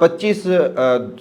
25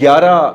11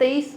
23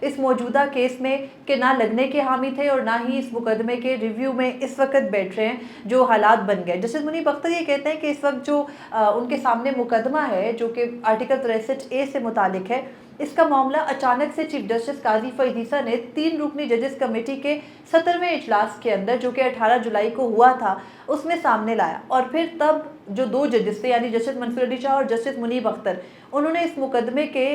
اس موجودہ کیس میں کہ نہ لگنے کے حامی تھے اور نہ ہی اس مقدمے کے ریویو میں اس وقت بیٹھ رہے ہیں جو حالات بن گئے. جسٹس منیب اختر یہ کہتے ہیں کہ اس وقت جو ان کے سامنے مقدمہ ہے جو کہ آرٹیکل 63A سے متعلق ہے، اس کا معاملہ اچانک سے چیف جسٹس قاضی فائز عیسیٰ نے 3 رکنی ججز کمیٹی کے 17ویں اجلاس کے اندر جو کہ 18 جولائی کو ہوا تھا اس میں سامنے لایا، اور پھر تب جو 2 ججز تھے یعنی جسٹس منصور علی شاہ اور جسٹس منیب اختر، انہوں نے اس مقدمے کے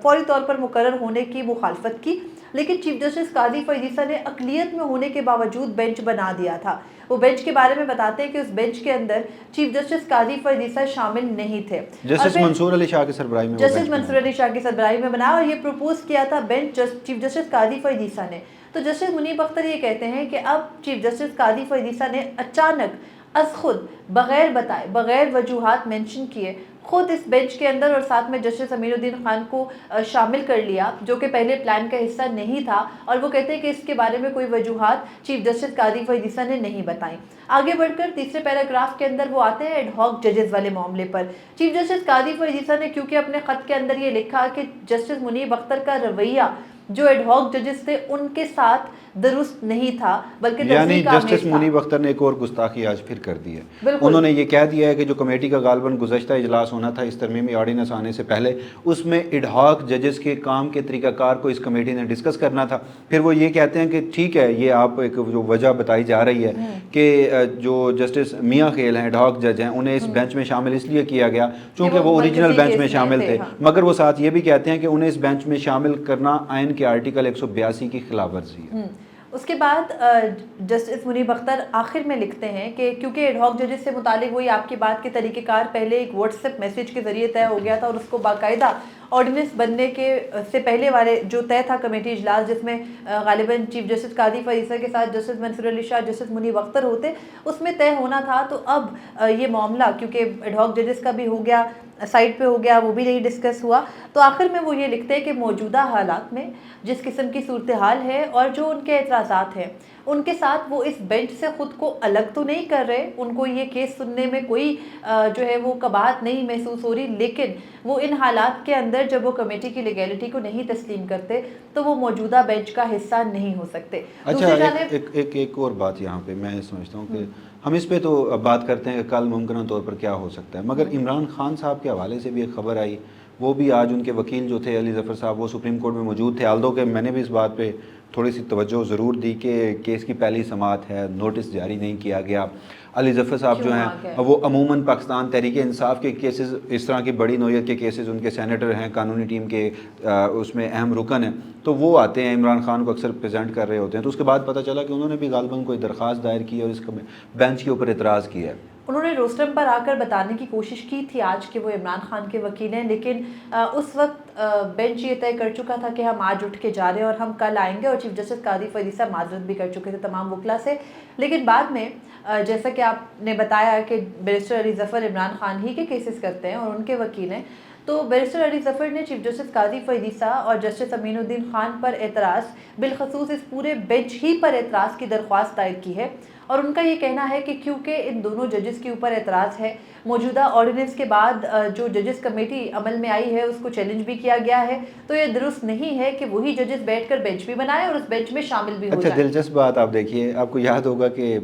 فوری طور پر مقرر ہونے کی مخالفت کی، لیکن چیف جسٹس قاضی فائز عیسیٰ نے اقلیت میں ہونے کے باوجود بینچ بنا دیا تھا. وہ بینچ کے بارے میں بتاتے ہیں کہ اس بینچ کے اندر چیف جسٹس قاضی فائز عیسیٰ شامل نہیں تھے. جسٹس منصور علی شاہ کی سربراہی میں جسٹس منصور علی شاہ کی سربراہی میں بنا اور یہ پروپوز کیا تھا بینچ چیف جسٹس قاضی فائز عیسیٰ نے. تو جسٹس منیب اختر یہ کہتے ہیں کہ اب چیف جسٹس قاضی فائز عیسیٰ نے اچانک از خود بغیر بتائے بغیر وجوہات مینشن کیے خود اس بینچ کے اندر اور ساتھ میں جسٹس امین الدین خان کو شامل کر لیا جو کہ پہلے پلان کا حصہ نہیں تھا، اور وہ کہتے ہیں کہ اس کے بارے میں کوئی وجوہات چیف جسٹس قاضی فائز عیسیٰ نے نہیں بتائیں. آگے بڑھ کر تیسرے پیراگراف کے اندر وہ آتے ہیں ایڈ ہاک ججز والے معاملے پر. چیف جسٹس قاضی فائز عیسیٰ نے کیونکہ اپنے خط کے اندر یہ لکھا کہ جسٹس منیب اختر کا رویہ جو ایڈ ہاک ججز تھے ان کے ساتھ درست نہیں تھا بلکہ یعنی جسٹس منیب اختر نے ایک اور گستاخی آج پھر کر دی ہے. انہوں نے یہ کہہ دیا ہے کہ جو کمیٹی کا غالباً گزشتہ اجلاس ہونا تھا اس ترمیمی آرڈیننس آنے سے پہلے، اس میں ایڈ ہاک ججز کے کام کے طریقہ کار کو اس کمیٹی نے ڈسکس کرنا تھا. پھر وہ یہ کہتے ہیں کہ ٹھیک ہے، یہ آپ ایک جو وجہ بتائی جا رہی ہے کہ جو جسٹس میاں خیل ہیں ایڈ ہاک جج ہیں انہیں اس بینچ میں شامل اس لیے کیا گیا چونکہ وہ اوریجنل بینچ میں شامل تھے، مگر وہ ساتھ یہ بھی کہتے ہیں کہ انہیں اس بینچ میں شامل کرنا آئین کے آرٹیکل 182 کی خلاف ورزی ہے. اس کے بعد جسٹس منیب اختر آخر میں لکھتے ہیں کہ کیونکہ ایڈ ہاک ججز سے متعلق وہی آپ کی بات کے طریقہ کار پہلے ایک واٹس ایپ میسیج کے ذریعے طے ہو گیا تھا اور اس کو باقاعدہ آرڈیننس بننے کے سے پہلے والے جو طے تھا کمیٹی اجلاس جس میں غالباً چیف جسٹس قاضی فائز عیسیٰ کے ساتھ جسٹس منصور علی شاہ جسٹس منیب اختر ہوتے، اس میں طے ہونا تھا. تو اب یہ معاملہ کیونکہ ایڈ ہاک ججز کا بھی ہو گیا، سائٹ پہ ہو گیا، وہ بھی نہیں ڈسکس ہوا، تو آخر میں وہ یہ لکھتے ہیں کہ موجودہ حالات میں جس قسم کی صورتحال ہے اور جو ان کے اعتراضات ہیں ان کے ساتھ وہ اس بینچ سے خود کو الگ تو نہیں کر رہے، ان کو یہ کیس سننے میں کوئی جو ہے وہ قباحت نہیں محسوس ہو رہی، لیکن وہ ان حالات کے اندر جب وہ کمیٹی کی لیگیلٹی کو نہیں تسلیم کرتے تو وہ موجودہ بینچ کا حصہ نہیں ہو سکتے. اچھا ایک اور بات یہاں پہ میں سمجھتا ہوں کہ ہم اس پہ تو بات کرتے ہیں کہ کل ممکنہ طور پر کیا ہو سکتا ہے، مگر عمران خان صاحب کے حوالے سے بھی ایک خبر آئی، وہ بھی آج ان کے وکیل جو تھے علی ظفر صاحب وہ سپریم کورٹ میں موجود تھے، آلدو کہ میں نے بھی اس بات پہ تھوڑی سی توجہ ضرور دی کہ کیس کی پہلی سماعت ہے، نوٹس جاری نہیں کیا گیا. علی ظفر صاحب جو ہیں وہ عموماً پاکستان تحریک انصاف کے کیسز، اس طرح کی بڑی نوعیت کے کیسز، ان کے سینیٹر ہیں، قانونی ٹیم کے اس میں اہم رکن ہیں، تو وہ آتے ہیں عمران خان کو اکثر پریزنٹ کر رہے ہوتے ہیں. تو اس کے بعد پتہ چلا کہ انہوں نے بھی غالباً کوئی درخواست دائر کی اور اس بینچ کے اوپر اعتراض کیا ہے. انہوں نے روسٹرم پر آ کر بتانے کی کوشش کی تھی آج کہ وہ عمران خان کے وکیل ہیں، لیکن اس وقت بینچ یہ طے کر چکا تھا کہ ہم آج اٹھ کے جا رہے ہیں اور ہم کل آئیں گے، اور چیف جسٹس قاضی فائز عیسیٰ معذرت بھی کر چکے تھے تمام وکلا سے. لیکن بعد میں جیسا کہ آپ نے بتایا کہ بیرسٹر علی ظفر عمران خان ہی کے کیسز کرتے ہیں اور ان کے وکیل ہیں، تو بیرسٹر علی ظفر نے چیف جسٹس قاضی فائز عیسیٰ اور جسٹس امین الدین خان پر اعتراض، بالخصوص اس پورے بینچ ہی پر اعتراض کی درخواست دائر کی ہے. اور ان کا یہ کہنا ہے کہ کیونکہ ان دونوں ججز کے اوپر اعتراض ہے، موجودہ آرڈیننس کے بعد جو ججز کمیٹی عمل میں آئی ہے اس کو چیلنج بھی کیا گیا ہے، تو یہ درست نہیں ہے کہ وہی ججز بیٹھ کر بینچ بھی بنائے اور اس بینچ میں شامل بھی ہو جائیں. اچھا دلچسپ بات آپ دیکھیے، آپ کو یاد ہوگا کہ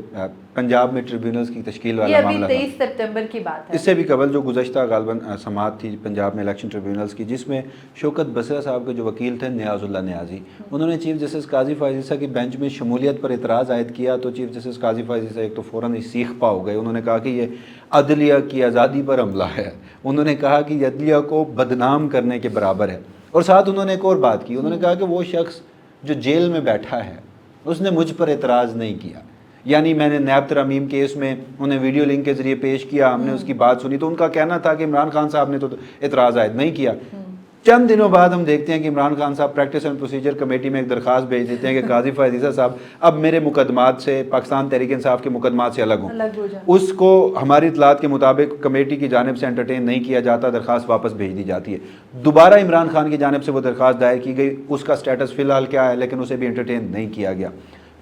پنجاب میں ٹریبیونلز کی تشکیل والا معاملہ یہ ابھی 23 سپتمبر کی بات ہے. اس سے بھی قبل جو گزشتہ غالباً سماعت تھی پنجاب میں الیکشن ٹریبیونلز کی، جس میں شوکت بصرہ صاحب کے جو وکیل تھے نیاز اللہ نیازی، انہوں نے چیف جسٹس قاضی فائز عیسیٰ کی بینچ میں شمولیت پر اعتراض عائد کیا، تو چیف جسٹس قاضی فائز عیسیٰ ایک تو فوراً سیخ پا ہو گئے. انہوں نے کہا کہ یہ عدلیہ کی آزادی پر حملہ ہے، انہوں نے کہا کہ عدلیہ کو بدنام کرنے کے برابر ہے. اور ساتھ انہوں نے ایک اور بات کی، انہوں نے کہا کہ وہ شخص جو جیل میں بیٹھا ہے اس نے مجھ پر اعتراض نہیں کیا، یعنی میں نے نیب ترامیم کیس میں انہیں ویڈیو لنک کے ذریعے پیش کیا، ہم نے اس کی بات سنی، تو ان کا کہنا تھا کہ عمران خان صاحب نے تو اعتراض عائد نہیں کیا. چند دنوں بعد ہم دیکھتے ہیں کہ عمران خان صاحب پریکٹس اینڈ پروسیجر کمیٹی میں ایک درخواست بھیج دیتے ہیں کہ قاضی فائز عیسیٰ صاحب اب میرے مقدمات سے، پاکستان تحریک انصاف کے مقدمات سے الگ ہوں. اس کو ہماری اطلاعات کے مطابق کمیٹی کی جانب سے انٹرٹین نہیں کیا جاتا، درخواست واپس بھیج دی جاتی ہے. دوبارہ عمران خان کی جانب سے وہ درخواست دائر کی گئی، اس کا سٹیٹس فی الحال کیا ہے، لیکن اسے بھی انٹرٹین نہیں کیا گیا.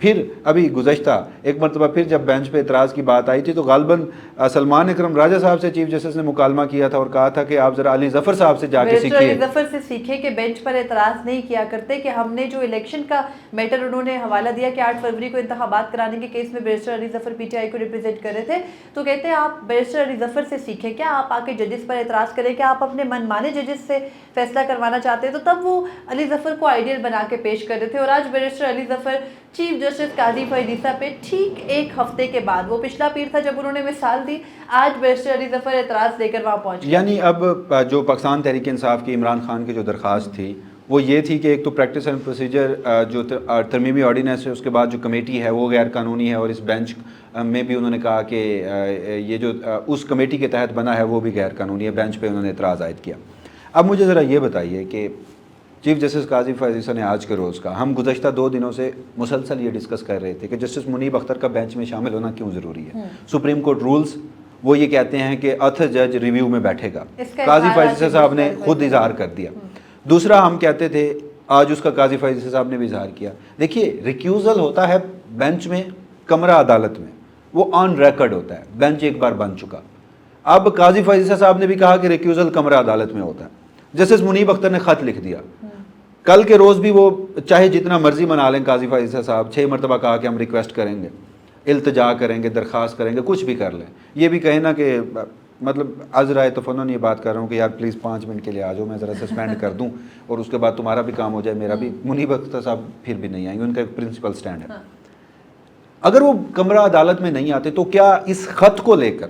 پھر ابھی گزشتہ ایک مرتبہ پھر جب بینچ پہ اعتراض کی بات آئی تھی تو غالباً سلمان اکرم راجہ صاحب سے چیف جسٹس نے مکالمہ کیا تھا اور کہا تھا کہ آپ ذرا علی ظفر صاحب سے جا کے بیرسٹر علی سیکھیے. ظفر سے سیکھیں کہ بینچ پر اعتراض نہیں کیا کرتے. کہ ہم نے جو الیکشن کا میٹر انہوں نے حوالہ دیا کہ 8 فروری کو انتخابات کرانے کے کیس میں barrister Ali Zafar P T I کو ریپرزینٹ کر رہے تھے, تو کہتے ہیں آپ بیرسٹر علی ظفر سے سیکھیں, کیا آپ آ کے ججز پر اعتراض کریں, کیا آپ اپنے من مانے ججز سے فیصلہ کروانا چاہتے ہیں. تو تب وہ علی ظفر کو آئیڈیل بنا کے پیش کر رہے تھے. اور آج barrister Ali Zafar chief justice قاضی فائز عیسیٰ پہ ٹھیک ایک ہفتے کے بعد, وہ پچھلا پیر تھا جب انہوں نے مثال دی, آج بیرسٹر علی ظفر اعتراض لے کر وہاں پہنچ گئے. یعنی اب جو پاکستان تحریک انصاف کی عمران خان کی جو درخواست تھی وہ یہ تھی کہ ایک تو پریکٹس اینڈ پروسیجر جو ترمیمی آرڈیننس ہے اس کے بعد جو کمیٹی ہے وہ غیر قانونی ہے, اور اس بینچ میں بھی انہوں نے کہا کہ یہ جو اس کمیٹی کے تحت بنا ہے وہ بھی غیر قانونی ہے. بینچ پہ انہوں نے اعتراض عائد کیا. اب مجھے ذرا یہ بتائیے کہ چیف جسٹس قاضی فائز عیسیٰ نے آج کے روز کا, ہم گزشتہ 2 دنوں سے مسلسل یہ ڈسکس کر رہے تھے کہ جسٹس منیب اختر کا بینچ میں شامل ہونا کیوں ضروری ہے. سپریم کورٹ رولز وہ یہ کہتے ہیں کہ اتھر جج ریویو میں بیٹھے گا, قاضی فائز عیسیٰ صاحب نے خود اظہار کر دیا. دوسرا ہم کہتے تھے, آج اس کا قاضی فائز عیسیٰ صاحب نے بھی اظہار کیا. دیکھیے ریکیوزل ہوتا ہے بینچ میں, کمرہ عدالت میں, وہ آن ریکارڈ ہوتا ہے, بینچ ایک بار بن چکا. اب قاضی فائز عیسیٰ صاحب نے بھی کہا کہ ریکیوزل کمرہ عدالت میں ہوتا ہے. جسٹس منیب اختر نے خط لکھ دیا, کل کے روز بھی وہ چاہے جتنا مرضی منا لیں قاضی فائز عیسیٰ صاحب, 6 مرتبہ کہا کہ ہم ریکویسٹ کریں گے, التجا کریں گے, درخواست کریں گے, کچھ بھی کر لیں. یہ بھی کہیں نا کہ مطلب عذرائے تفنن یہ بات کر رہا ہوں کہ یار پلیز 5 منٹ کے لیے آ جاؤ, میں ذرا سسپینڈ کر دوں اور اس کے بعد تمہارا بھی کام ہو جائے, میرا بھی. منیب اختر صاحب پھر بھی نہیں آئیں گے, ان کا ایک پرنسپل سٹینڈ ہے. اگر وہ کمرہ عدالت میں نہیں آتے تو کیا اس خط کو لے کر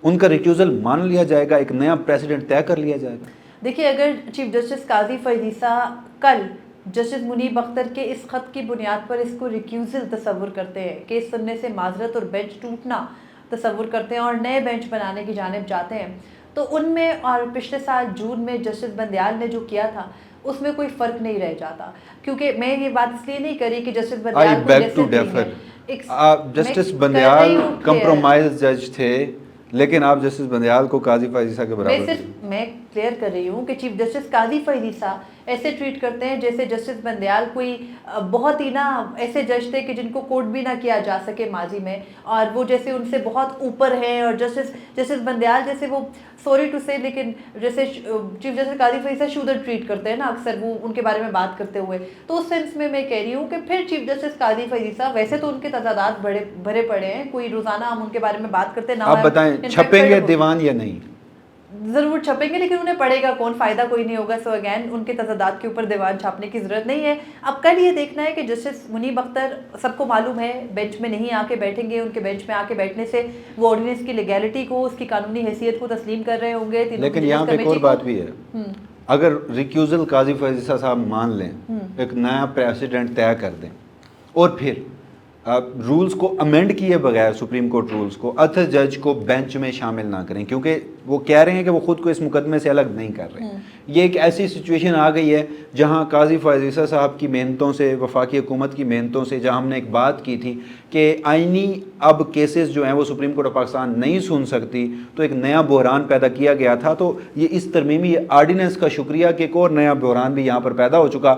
ان کا ریکیوزل مان لیا جائے گا, ایک نیا پریسیڈنٹ طے کر لیا جائے گا؟ دیکھیے, اگر چیف جسٹس قاضی فائز عیسیٰ کل جسٹس منیب اختر کے اس خط کی بنیاد پر اس کو ریکیوزل تصور کرتے ہیں, کیس سننے سے معذرت اور بینچ ٹوٹنا تصور کرتے ہیں اور نئے بینچ بنانے کی جانب جاتے ہیں, تو ان میں اور پچھلے سال جون میں جسٹس بندیال نے جو کیا تھا اس میں کوئی فرق نہیں رہ جاتا. کیونکہ میں یہ بات اس لیے نہیں کری کہ justice Bandial justice Bandial compromise جج تھے, لیکن آپ جسٹس بندیال کو قاضی فائز عیسیٰ کے برابر میں کلیئر کر رہی ہوں کہ چیف جسٹس قاضی فائز عیسیٰ ایسے ٹریٹ کرتے ہیں جیسے جسٹس بندیال کوئی بہت ہی نا ایسے جج تھے کہ جن کو کوٹ بھی نہ کیا جا سکے ماضی میں, اور وہ جیسے ان سے بہت اوپر ہیں. اور جسٹس بندیال جیسے وہ سوری ٹو سے, لیکن جیسے چیف جسٹس قاضی فائز عیسیٰ شودر ٹریٹ کرتے ہیں نا اکثر وہ ان کے بارے میں بات کرتے ہوئے, تو اس سینس میں کہہ رہی ہوں کہ پھر چیف جسٹس قاضی فائز عیسیٰ ویسے تو ان کے تضادات بھرے پڑے ہیں, کوئی روزانہ ہم ان کے بارے میں بات کرتے نہ. آپ بتائیں چھپیں گے دیوان یا نہیں؟ ضرور چھپیں گے, لیکن انہیں پڑھے گا کون, فائدہ کوئی نہیں ہوگا. سو اگین ان کے تضادات کے اوپر دیوان چھاپنے کی ضرورت نہیں ہے. اب کل یہ دیکھنا ہے کہ جسٹس منیب اختر سب کو معلوم ہے بینچ میں نہیں آ کے بیٹھیں گے, ان کے بینچ میں آ کے بیٹھنے سے وہ آرڈیننس کی لیگیلٹی کو, اس کی قانونی حیثیت کو تسلیم کر رہے ہوں گے. لیکن یہاں پہ ایک اور بات بھی ہے, اگر ریکیوزل قاضی فائز عیسیٰ صاحب مان لیں, ایک نیا پریسیڈنٹ طے کر دیں اور پھر رولز کو امینڈ کیے بغیر, سپریم کورٹ رولز کو, اتھر جج کو بینچ میں شامل نہ کریں, کیونکہ وہ کہہ رہے ہیں کہ وہ خود کو اس مقدمے سے الگ نہیں کر رہے. یہ ایک ایسی سچویشن آ گئی ہے جہاں قاضی فائز عیسیٰ صاحب کی محنتوں سے, وفاقی حکومت کی محنتوں سے, جہاں ہم نے ایک بات کی تھی کہ آئینی اب کیسز جو ہیں وہ سپریم کورٹ آف پاکستان نہیں سن سکتی, تو ایک نیا بحران پیدا کیا گیا تھا. تو یہ اس ترمیمی آرڈیننس کا شکریہ کہ ایک اور نیا بحران بھی یہاں پر پیدا ہو چکا.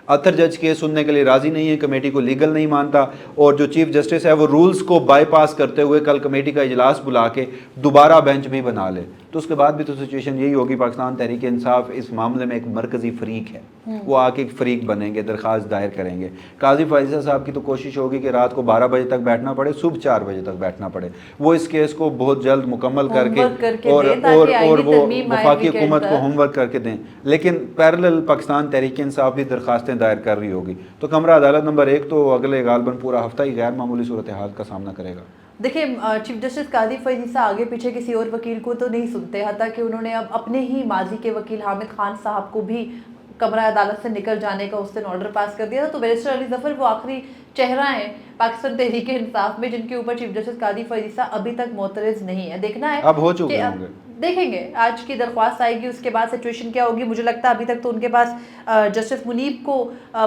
اتھر جج کیس سننے کے لیے راضی نہیں ہے, کمیٹی کو لیگل نہیں مانتا, اور جو چیف جسٹس ہے وہ رولز کو بائی پاس کرتے ہوئے کل کمیٹی کا اجلاس بلا کے دوبارہ بینچ بھی بنا لے. تو اس کے بعد بھی تو سچویشن یہی ہوگی. پاکستان تحریک انصاف اس معاملے میں ایک مرکزی فریق ہے, وہ آ کے ایک فریق بنیں گے, درخواست دائر کریں گے. قاضی فائز عیسیٰ صاحب کی تو کوشش ہوگی کہ رات کو 12 بجے تک بیٹھنا پڑے, صبح 4 بجے تک بیٹھنا پڑے, وہ اس کیس کو بہت جلد مکمل کر کے اور وہ وفاقی حکومت کو ہوم ورک کر کے دیں. لیکن پیرلل پاکستان تحریک انصاف بھی درخواستیں دائر کر رہی ہوگی, تو کمرہ عدالت نمبر 1 تو اگلے غالباً پورا ہفتہ ہی غیر معمولی صورتحال کا سامنا کرے گا. دیکھیں, چیف جسٹس قاضی فائز عیسیٰ آگے پیچھے کسی اور وکیل کو تو نہیں سنتے, حتیٰ کہ انہوں نے اب اپنے ہی ماضی کے وکیل حامد خان صاحب کو بھی کمرہ عدالت سے نکل جانے کا اس دن آرڈر پاس کر دیا تھا. تو بیرسٹر علی ظفر وہ آخری چہرہ ہیں پاکستان تحریک انصاف میں جن کے اوپر چیف جسٹس قاضی فائز عیسیٰ ابھی تک معترض نہیں ہے. دیکھنا ہے, اب ہو چکے ہوں گے, دیکھیں گے آج کی درخواست آئے گی, اس کے بعد سچویشن کیا ہوگی. مجھے لگتا ہے ابھی تک تو ان کے پاس جسٹس منیب کو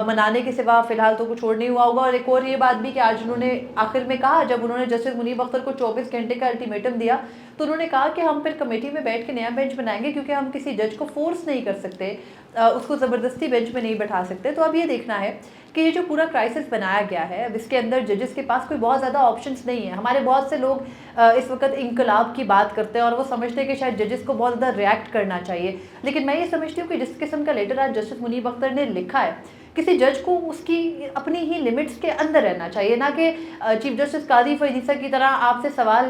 منانے کے سوا فی الحال تو کچھ اور نہیں ہوا ہوگا. اور ایک اور یہ بات بھی کہ آج انہوں نے آخر میں کہا, جب انہوں نے جسٹس منیب اختر کو 24 گھنٹے کا الٹیمیٹم دیا, تو انہوں نے کہا کہ ہم پھر کمیٹی میں بیٹھ کے نیا بینچ بنائیں گے, کیونکہ ہم کسی جج کو فورس نہیں کر سکتے. اس کو زبردستی بینچ میں نہیں بٹھا سکتے. تو اب یہ دیکھنا ہے کہ یہ جو پورا کرائسس بنایا گیا ہے اب اس کے اندر ججز کے پاس کوئی بہت زیادہ آپشنس نہیں ہیں. ہمارے بہت سے لوگ اس وقت انقلاب کی بات کرتے ہیں اور وہ سمجھتے ہیں کہ شاید ججز کو بہت زیادہ ریئیکٹ کرنا چاہیے, لیکن میں یہ سمجھتی ہوں کہ جس قسم کا لیٹر آج جسٹس منیب اختر نے لکھا ہے, کسی جج کو اس کی اپنی ہی لیمٹس کے اندر رہنا چاہیے, نہ کہ چیف جسٹس قاضی فیض عیسیٰ کی طرح آپ سے سوال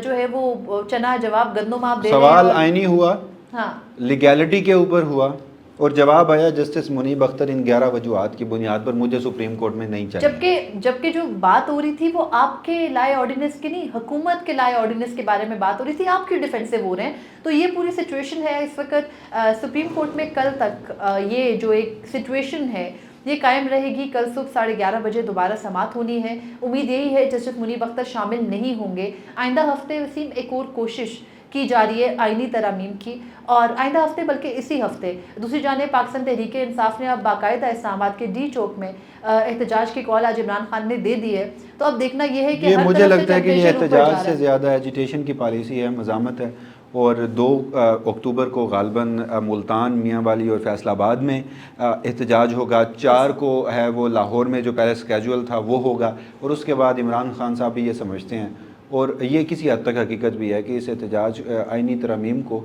جو ہے وہ چنا جواب گندم آپ دے رہے ہیں. سوال آئینی ہوا, ہاں, لیگیلٹی کے اوپر ہوا اور جواب آیا جسٹس منیب اختر ان 11 وجوہات کی بنیاد پر مجھے سپریم کورٹ میں نہیں چاہیے. جبکہ جو بات ہو رہی تھی وہ آپ کے لائے آرڈیننس کی نہیں, حکومت کے لائے آرڈیننس کے بارے میں بات ہو رہی تھی, آپ کیوں ڈیفینسو ہو رہے ہیں. تو یہ پوری سچویشن ہے اس وقت سپریم کورٹ میں. کل تک یہ جو ایک سچویشن ہے یہ قائم رہے گی. کل صبح 11:30 بجے دوبارہ سماعت ہونی ہے. امید یہی ہے جسٹس منیب اختر شامل نہیں ہوں گے. آئندہ ہفتے وسیم ایک اور کوشش کی جا رہی ہے آئینی ترامیم کی, اور آئندہ ہفتے بلکہ اسی ہفتے دوسری جانب پاکستان تحریک انصاف نے اب باقاعدہ اسلام آباد کے ڈی چوک میں احتجاج کی کال آج عمران خان نے دے دی ہے. تو اب دیکھنا یہ ہے کہ یہ ہر مجھے طرف سے لگتا ہے کہ یہ ٹیمپریچر اوپر جا احتجاج رہا سے ہے. زیادہ ایجیٹیشن کی پالیسی ہے, مزاحمت ہے. اور 2 اکتوبر کو غالباً ملتان, میاں والی اور فیصل آباد میں احتجاج ہوگا. 4 کو ہے وہ لاہور میں جو پہلے اسکیجول تھا وہ ہوگا, اور اس کے بعد عمران خان صاحب بھی یہ سمجھتے ہیں اور یہ کسی حد تک حقیقت بھی ہے کہ اس احتجاج آئینی ترامیم کو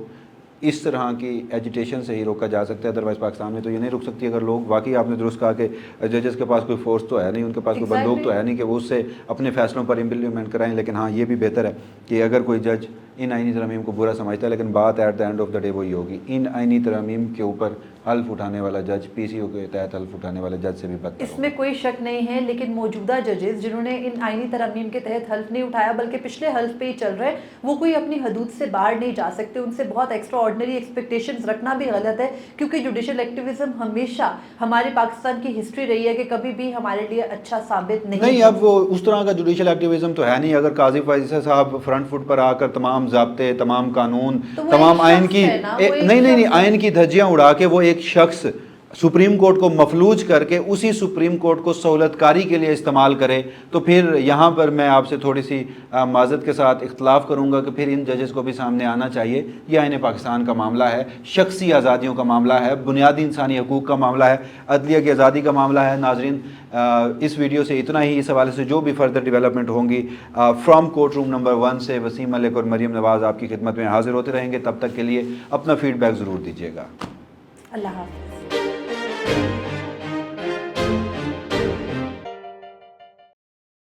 اس طرح کی ایجیٹیشن سے ہی روکا جا سکتا ہے. ادروائز پاکستان میں تو یہ نہیں رک سکتی. اگر لوگ واقعی, آپ نے درست کہا کہ ججز کے پاس کوئی فورس تو ہے نہیں, ان کے پاس کوئی بندوق تو ہے نہیں کہ وہ اس سے اپنے فیصلوں پر امپلیمنٹ کرائیں. لیکن ہاں یہ بھی بہتر ہے کہ اگر کوئی جج ان آئینی ترامیم کو برا سمجھتا ہے, لیکن بات at the end of the day وہی ہوگی, ان آئینی ترامیم کے اوپر حلف اٹھانے والا جج پی سی او کے تحت حلف اٹھانے والے جج سے بھی بدتر اس میں کوئی شک نہیں ہے. لیکن موجودہ ججز جنہوں نے ان آئینی ترامیم کے تحت حلف نہیں اٹھایا بلکہ پچھلے حلف پہ ہی چل رہے, وہ کوئی اپنی حدود سے باہر نہیں جا سکتے. ان سے بہت ایکسٹرا آرڈنری ایکسپیکٹیشنز رکھنا بھی غلط ہے, کیونکہ جوڈیشل ایکٹیویزم ہمیشہ ہمارے پاکستان کی ہسٹری رہی ہے کہ کبھی بھی ہمارے لیے اچھا ثابت نہیں. اب وہ اس طرح کا جوڈیشل ایکٹیویزم تو ہے نہیں. اگر قاضی فیض صاحب فرنٹ فٹ پر آ کر تمام ضابطے, تمام قانون, تمام آئین کی نہیں آئین کی دھجیاں اڑا کے وہ ایک شخص سپریم کورٹ کو مفلوج کر کے اسی سپریم کورٹ کو سہولت کاری کے لیے استعمال کرے, تو پھر یہاں پر میں آپ سے تھوڑی سی معذرت کے ساتھ اختلاف کروں گا کہ پھر ان ججز کو بھی سامنے آنا چاہیے. یہ آئین پاکستان کا معاملہ ہے, شخصی آزادیوں کا معاملہ ہے, بنیادی انسانی حقوق کا معاملہ ہے, عدلیہ کی آزادی کا معاملہ ہے. ناظرین, اس ویڈیو سے اتنا ہی. اس حوالے سے جو بھی فردر ڈیولپمنٹ ہوں گی فرام کورٹ روم نمبر 1 سے وسیم ملک اور مریم نواز آپ کی خدمت میں حاضر ہوتے رہیں گے. تب تک کے لیے اپنا فیڈ بیک ضرور دیجیے گا. اللہ حافظ.